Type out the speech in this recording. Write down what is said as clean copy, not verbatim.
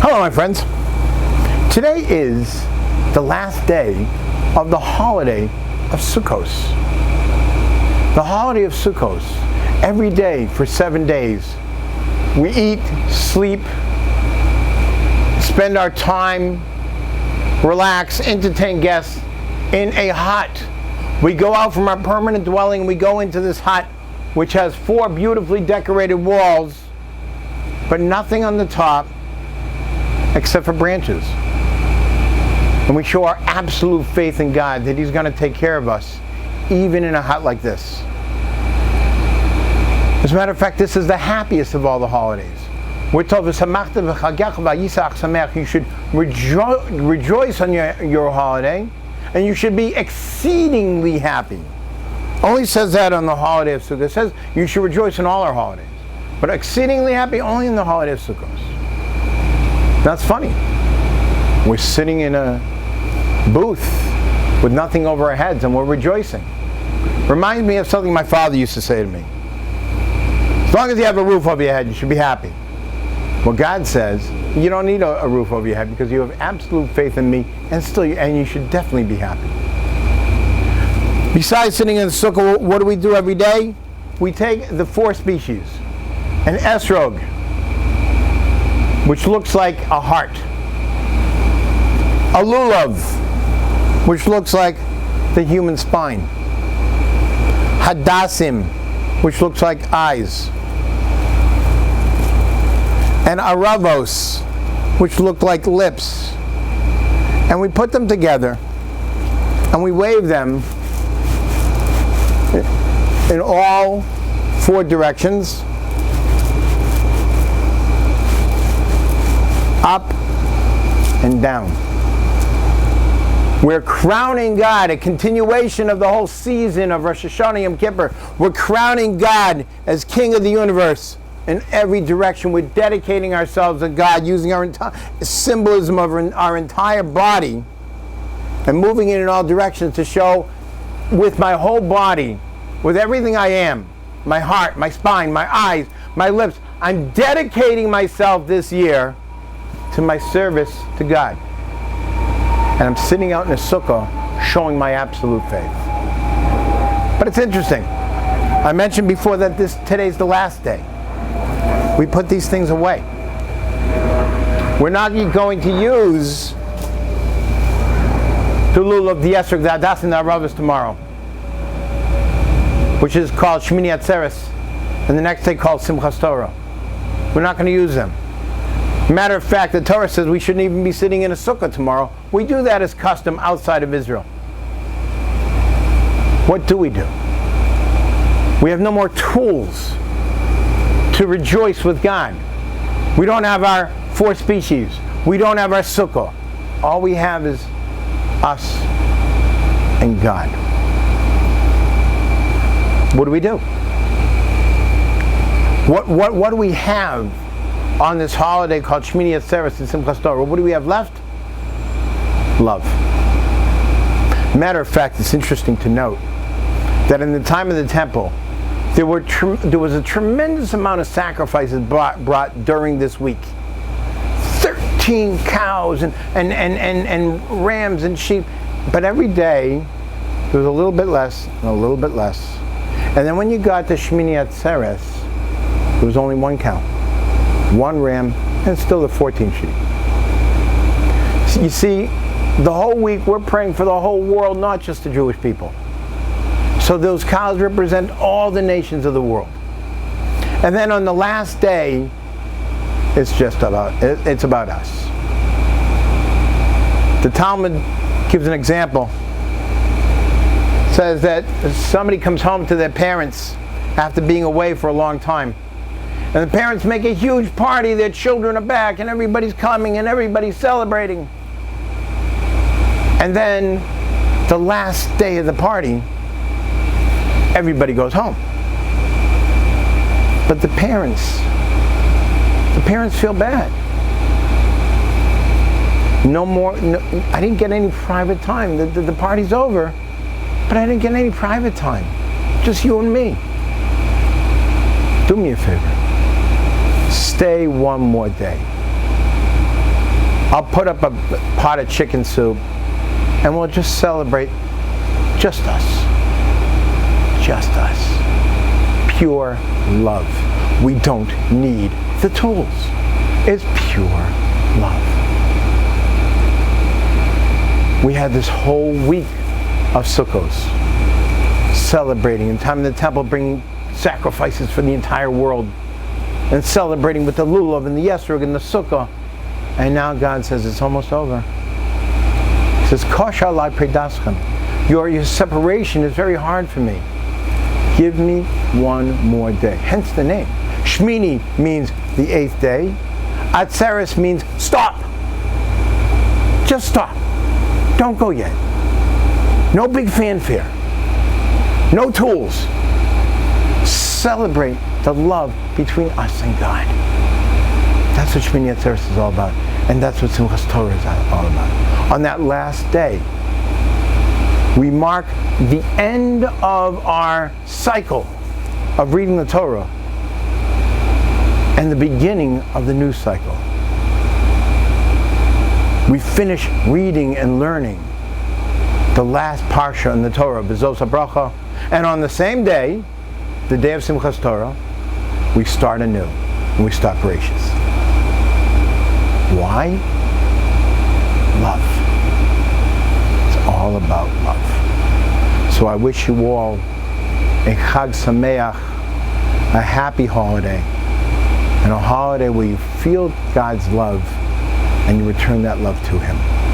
Hello, my friends. Today is the last day of the holiday of Sukkos. The holiday of Sukkos. Every day for 7 days, we eat, sleep, spend our time, relax, entertain guests in a hut. We go out from our permanent dwelling, we go into this hut, which has 4 beautifully decorated walls, but nothing on the top except for branches. And we show our absolute faith in God that He's going to take care of us, even in a hut like this. As a matter of fact, this is the happiest of all the holidays. We're told, you should rejoice on your holiday, and you should be exceedingly happy. Only says that on the holiday of Sukkot. It says you should rejoice in all our holidays, but exceedingly happy only in the holiday of Sukkot. That's funny. We're sitting in a booth with nothing over our heads and we're rejoicing. Reminds me of something my father used to say to me. As long as you have a roof over your head, you should be happy. Well, God says you don't need a roof over your head because you have absolute faith in me, and you should definitely be happy. Besides sitting in the sukkah, what do we do every day? We take the 4 species. An esrog, which looks like a heart. A lulav, which looks like the human spine. Hadassim, which looks like eyes. And aravos, which look like lips. And we put them together and we wave them in all 4 directions, up and down. We're crowning God, a continuation of the whole season of Rosh Hashanah Yom Kippur. We're crowning God as King of the universe in every direction. We're dedicating ourselves to God using our symbolism of our entire body and moving it in all directions to show with my whole body, with everything I am, my heart, my spine, my eyes, my lips, I'm dedicating myself this year to my service to God. And I'm sitting out in a sukkah showing my absolute faith. But it's interesting. I mentioned before that today's the last day. We put these things away. We're not going to use the lulav, the esrog, the hadas, and the aravos tomorrow, which is called Shmini Atzeres, and the next day called Simchas Torah. We're not going to use them. Matter of fact, the Torah says we shouldn't even be sitting in a sukkah tomorrow. We do that as custom outside of Israel. What do? We have no more tools to rejoice with God. We don't have our 4 species. We don't have our sukkah. All we have is us and God. What do we do? What do we have on this holiday called Shmini Atzeres and Simchas Torah? What do we have left? Love. Matter of fact, it's interesting to note that in the time of the temple, there was a tremendous amount of sacrifices brought during this week. 13 cows and rams and sheep. But every day, there was a little bit less and a little bit less. And then when you got to Shmini Atzeres, there was only 1 cow, 1 ram, and still the 14 sheep. So you see, the whole week we're praying for the whole world, not just the Jewish people. So those cows represent all the nations of the world. And then on the last day, it's about us. The Talmud gives an example. It says that somebody comes home to their parents after being away for a long time. And the parents make a huge party, their children are back, and everybody's coming, and everybody's celebrating. And then, the last day of the party, everybody goes home. But the parents feel bad. I didn't get any private time. The party's over, but I didn't get any private time. Just you and me. Do me a favor. Stay one more day. I'll put up a pot of chicken soup and we'll just celebrate just us. Just us. Pure love. We don't need the tools. It's pure love. We had this whole week of Sukkos, celebrating in time in the temple, bringing sacrifices for the entire world, and celebrating with the lulav and the yesrog and the sukkah. And now God says it's almost over. He says, Kosh alai predaschem. Your separation is very hard for me. Give me one more day. Hence the name. Shmini means the 8th day. Atzeres means stop. Just stop. Don't go yet. No big fanfare. No tools. Celebrate the love between us and God. That's what Shmini Atzeres is all about. And that's what Simchas Torah is all about. On that last day, we mark the end of our cycle of reading the Torah and the beginning of the new cycle. We finish reading and learning the last parsha in the Torah, Bezos HaBracha, and on the same day, the day of Simchas Torah, we start anew, and we start gracious. Why? Love. It's all about love. So I wish you all a Chag Sameach, a happy holiday, and a holiday where you feel God's love and you return that love to Him.